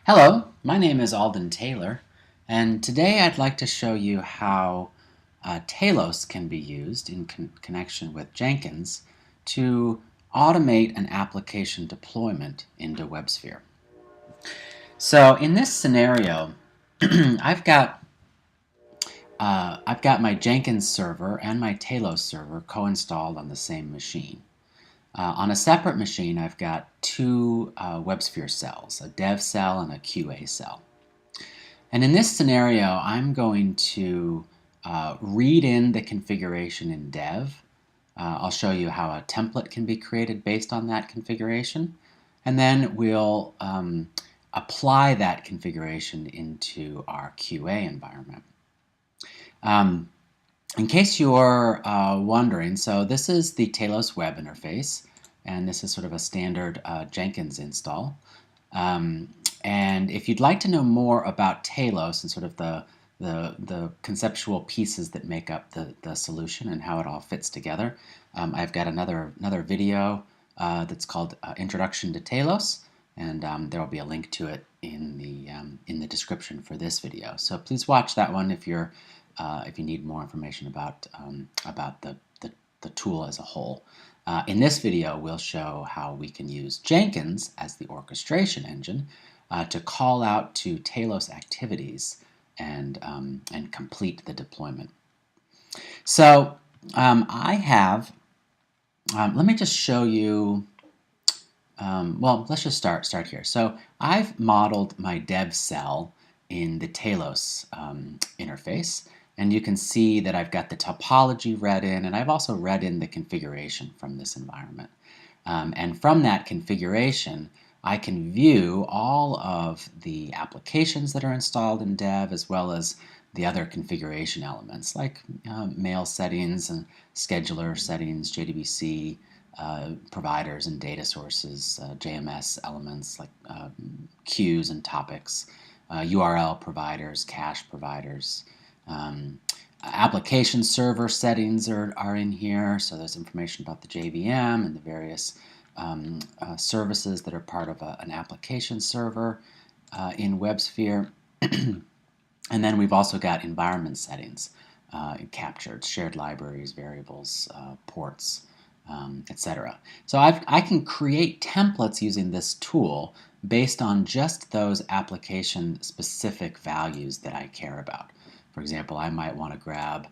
Hello, my name is Alden Taylor, and today I'd like to show you how Talos can be used in connection with Jenkins to automate an application deployment into WebSphere. So in this scenario, I've got my Jenkins server and my Talos server co-installed on the same machine. On a separate machine, I've got two WebSphere cells, a dev cell and a QA cell. And in this scenario, I'm going to read in the configuration in dev. I'll show you how a template can be created based on that configuration. And then we'll apply that configuration into our QA environment. In case you're wondering, so this is the Talos web interface, and this is sort of a standard Jenkins install. And if you'd like to know more about Talos and sort of the conceptual pieces that make up the solution and how it all fits together, I've got another video that's called Introduction to Talos, and there will be a link to it in the description for this video. So please watch that one if you need more information about the tool as a whole. In this video, we'll show how we can use Jenkins as the orchestration engine to call out to Talos activities and complete the deployment. So I have, let me just show you, well, let's just start here. So I've modeled my dev cell in the Talos interface, and you can see that I've got the topology read in, and I've also read in the configuration from this environment. And from that configuration, I can view all of the applications that are installed in dev, as well as the other configuration elements like mail settings and scheduler settings, JDBC, providers and data sources, JMS elements like queues and topics, URL providers, cache providers. Application server settings are in here, so there's information about the JVM and the various services that are part of an application server in WebSphere. And then we've also got environment settings captured, shared libraries, variables, ports, etc. So I can create templates using this tool based on just those application-specific values that I care about. For example, I might want to grab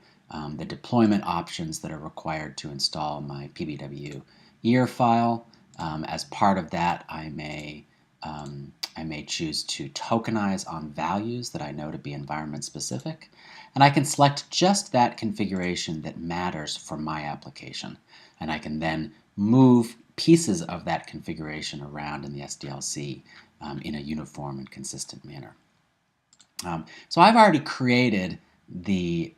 the deployment options that are required to install my PBW year file. As part of that, I may choose to tokenize on values that I know to be environment specific, and I can select just that configuration that matters for my application, and I can then move pieces of that configuration around in the SDLC in a uniform and consistent manner. So I've already created this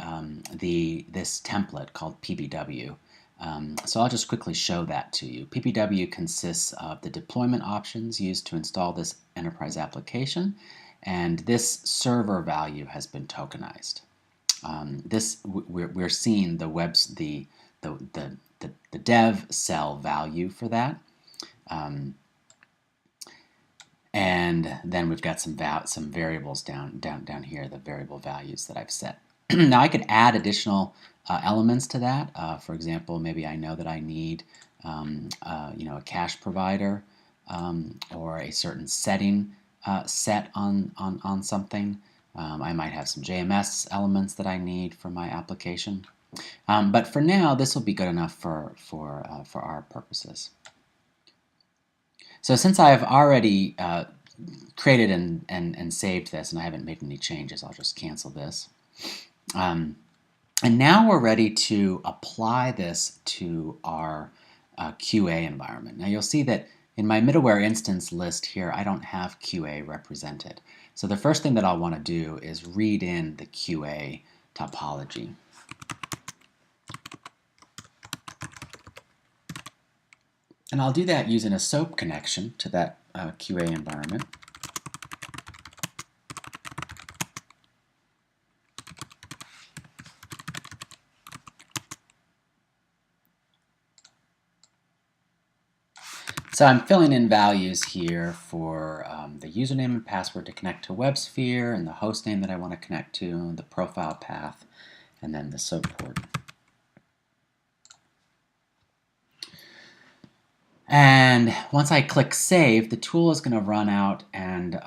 template called PBW. So I'll just quickly show that to you. PBW consists of the deployment options used to install this enterprise application, and this server value has been tokenized. We're seeing the dev cell value for that. And then we've got some variables down here, the variable values that I've set. Now I could add additional elements to that. For example, maybe I know that I need a cache provider or a certain setting set on something. I might have some JMS elements that I need for my application. But for now, this will be good enough for our purposes. So since I've already created and saved this, and I haven't made any changes, I'll just cancel this. And now we're ready to apply this to our QA environment. Now you'll see that in my middleware instance list here, I don't have QA represented. So the first thing that I'll want to do is read in the QA topology. And I'll do that using a SOAP connection to that QA environment. So I'm filling in values here for the username and password to connect to WebSphere, and the host name that I want to connect to, the profile path, and then the subport. And once I click Save, the tool is going to run out and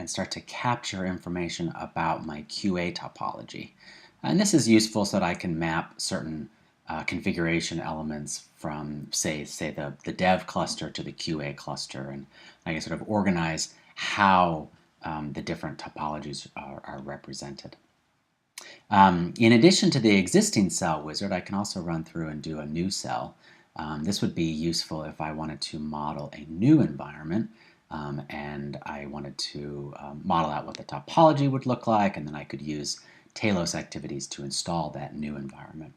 start to capture information about my QA topology. And this is useful so that I can map certain configuration elements from, say the dev cluster to the QA cluster, and I can sort of organize how the different topologies are represented. In addition to the existing cell wizard, I can also run through and do a new cell. This would be useful if I wanted to model a new environment and I wanted to model out what the topology would look like, and then I could use Talos activities to install that new environment.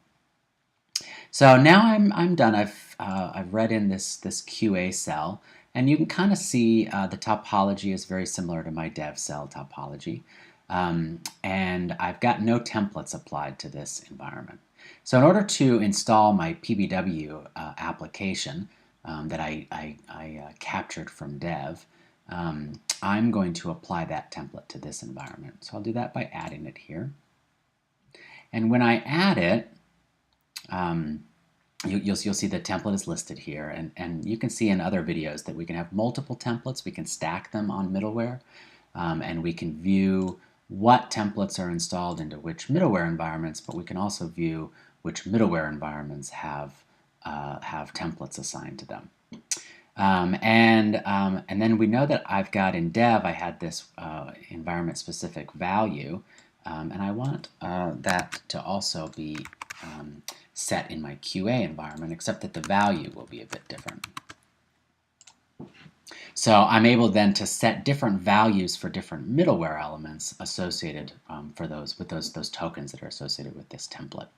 So now I'm done. I've read in this QA cell, and you can kind of see the topology is very similar to my dev cell topology. And I've got no templates applied to this environment. So in order to install my PBW application that I captured from dev, I'm going to apply that template to this environment. So I'll do that by adding it here. And when I add it, you'll see the template is listed here, and you can see in other videos that we can have multiple templates. We can stack them on middleware, and we can view what templates are installed into which middleware environments, but we can also view which middleware environments have templates assigned to them. And then we know that I've got in dev, I had this environment specific value, and I want that to also be set in my QA environment, except that the value will be a bit different. So I'm able then to set different values for different middleware elements associated with those tokens that are associated with this template.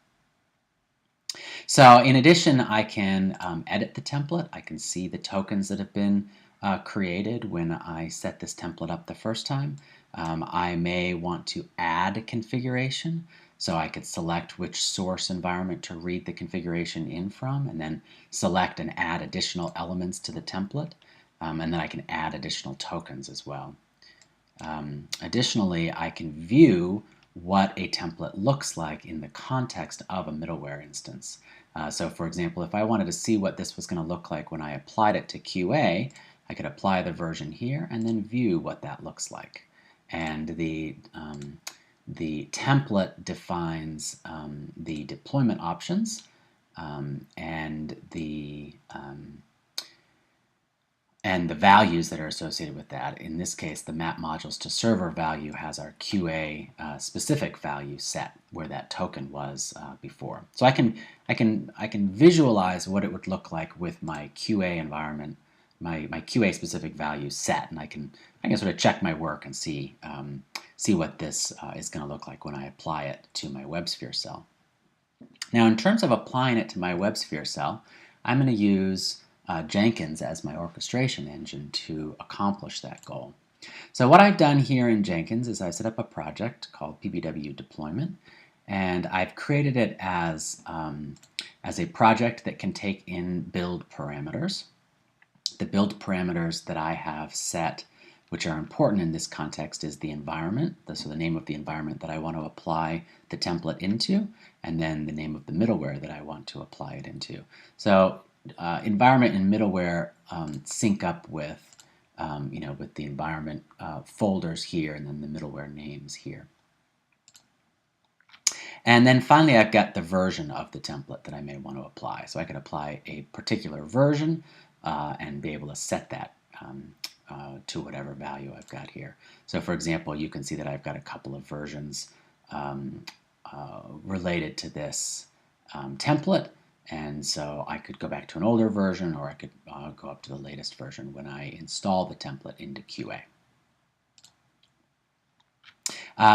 So in addition, I can edit the template. I can see the tokens that have been created when I set this template up the first time. I may want to add a configuration. So I could select which source environment to read the configuration in from, and then select and add additional elements to the template. And then I can add additional tokens as well. Additionally, I can view what a template looks like in the context of a middleware instance. So for example, if I wanted to see what this was going to look like when I applied it to QA, I could apply the version here and then view what that looks like. And the template defines the deployment options and the values that are associated with that. In this case, the map modules to server value has our QA specific value set where that token was before. So I can visualize what it would look like with my QA environment, my QA specific value set, and I can sort of check my work and see what this is going to look like when I apply it to my WebSphere cell. Now, in terms of applying it to my WebSphere cell, I'm going to use Jenkins as my orchestration engine to accomplish that goal. So what I've done here in Jenkins is I set up a project called PBW Deployment, and I've created it as a project that can take in build parameters. The build parameters that I have set, which are important in this context, is the environment, so the name of the environment that I want to apply the template into, and then the name of the middleware that I want to apply it into. So environment and middleware sync up with, with the environment folders here, and then the middleware names here. And then finally, I've got the version of the template that I may want to apply. So I could apply a particular version and be able to set that to whatever value I've got here. So for example, you can see that I've got a couple of versions related to this template. And so I could go back to an older version, or I could go up to the latest version when I install the template into QA.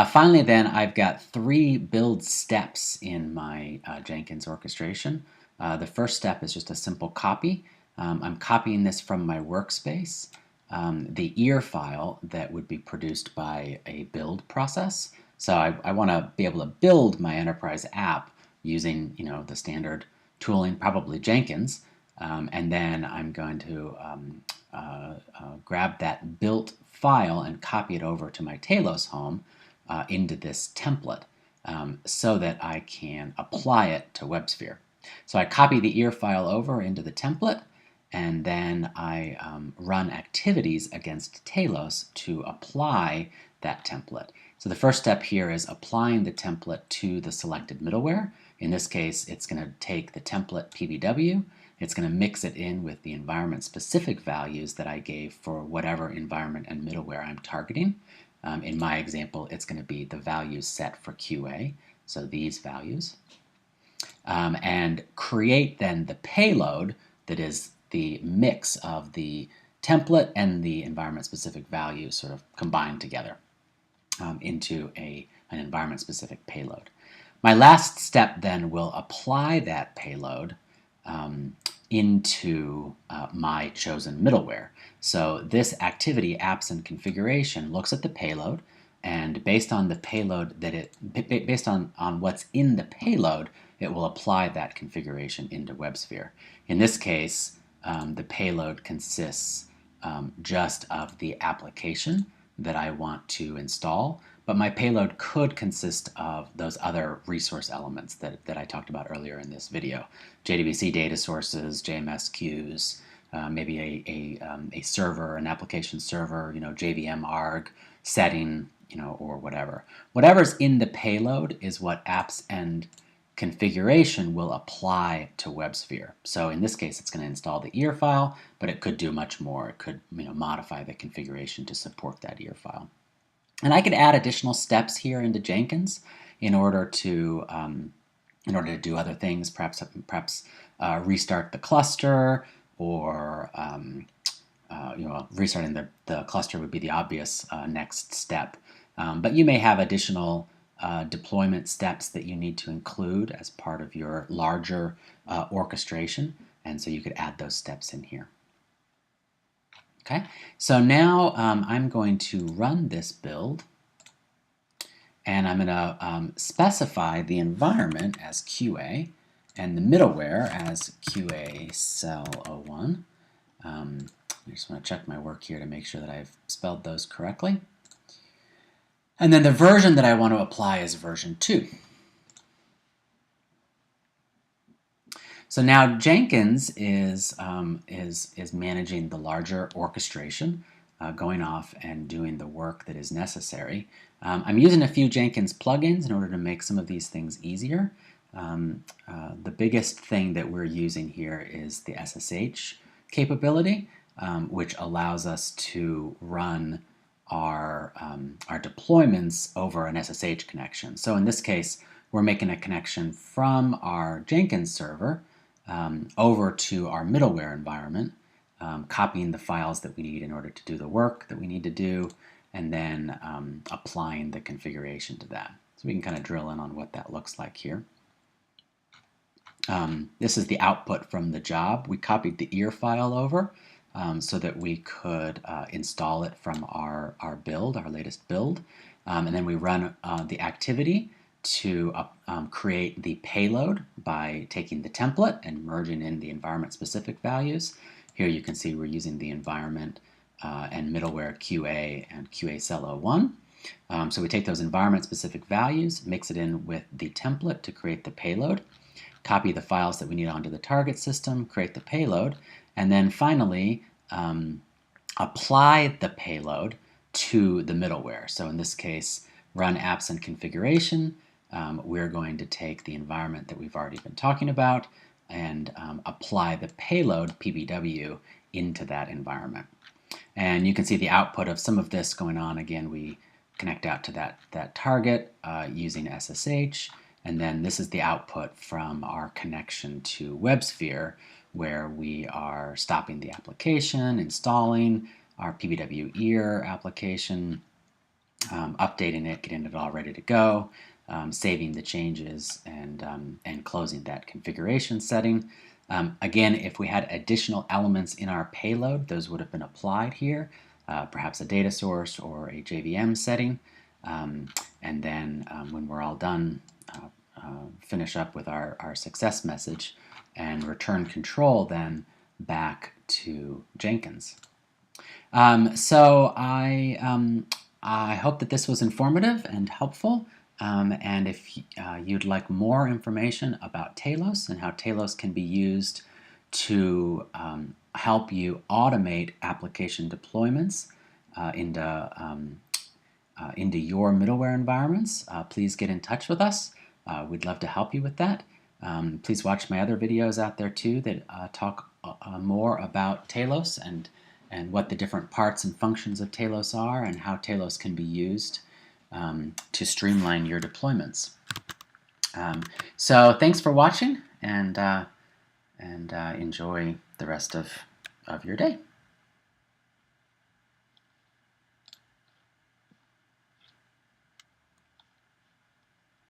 Finally then, I've got 3 build steps in my Jenkins orchestration. The first step is just a simple copy. I'm copying this from my workspace, the ear file that would be produced by a build process. So I want to be able to build my enterprise app using the standard tooling, probably Jenkins, and then I'm going to grab that built file and copy it over to my Talos home into this template so that I can apply it to WebSphere. So I copy the ear file over into the template, and then I run activities against Talos to apply that template. So the first step here is applying the template to the selected middleware. In this case, it's going to take the template PBW, it's going to mix it in with the environment-specific values that I gave for whatever environment and middleware I'm targeting. In my example, it's going to be the values set for QA, so these values. And create then the payload that is the mix of the template and the environment-specific values sort of combined together into an environment-specific payload. My last step then will apply that payload into my chosen middleware. So this activity, apps and configuration, looks at the payload, and based on the payload based on what's in the payload, it will apply that configuration into WebSphere. In this case, the payload consists just of the application that I want to install, but my payload could consist of those other resource elements that I talked about earlier in this video. JDBC data sources, JMS queues, maybe a server, an application server, JVM arg setting, or whatever. Whatever's in the payload is what apps and configuration will apply to WebSphere. So in this case, it's going to install the ear file, but it could do much more. It could modify the configuration to support that ear file. And I could add additional steps here into Jenkins in order to do other things, perhaps restart the cluster, or restarting the cluster would be the obvious next step. But you may have additional deployment steps that you need to include as part of your larger orchestration, and so you could add those steps in here. Okay, so now I'm going to run this build, and I'm going to specify the environment as QA and the middleware as QA cell 01. I just want to check my work here to make sure that I've spelled those correctly. And then the version that I want to apply is version 2. So now Jenkins is managing the larger orchestration, going off and doing the work that is necessary. I'm using a few Jenkins plugins in order to make some of these things easier. The biggest thing that we're using here is the SSH capability, which allows us to run our deployments over an SSH connection. So in this case, we're making a connection from our Jenkins server over to our middleware environment, copying the files that we need in order to do the work that we need to do, and then applying the configuration to that. So we can kind of drill in on what that looks like here. This is the output from the job. We copied the ear file over so that we could install it from our build, our latest build. And then we run the activity to create the payload by taking the template and merging in the environment-specific values. Here you can see we're using the environment and middleware QA and QA cell 01. So we take those environment-specific values, mix it in with the template to create the payload, copy the files that we need onto the target system, create the payload, and then finally apply the payload to the middleware. So in this case, run apps and configuration. We're going to take the environment that we've already been talking about and apply the payload PBW into that environment. And you can see the output of some of this going on. Again, we connect out to that target using SSH, and then this is the output from our connection to WebSphere, where we are stopping the application, installing our PBW ear application, updating it, getting it all ready to go, saving the changes, and closing that configuration setting. Again, if we had additional elements in our payload, those would have been applied here, perhaps a data source or a JVM setting. And then when we're all done, finish up with our success message and return control then back to Jenkins. So I hope that this was informative and helpful. And if you'd like more information about Talos and how Talos can be used to help you automate application deployments into your middleware environments, please get in touch with us. We'd love to help you with that. Please watch my other videos out there too that talk more about Talos and what the different parts and functions of Talos are and how Talos can be used to streamline your deployments. So thanks for watching, and enjoy the rest of your day.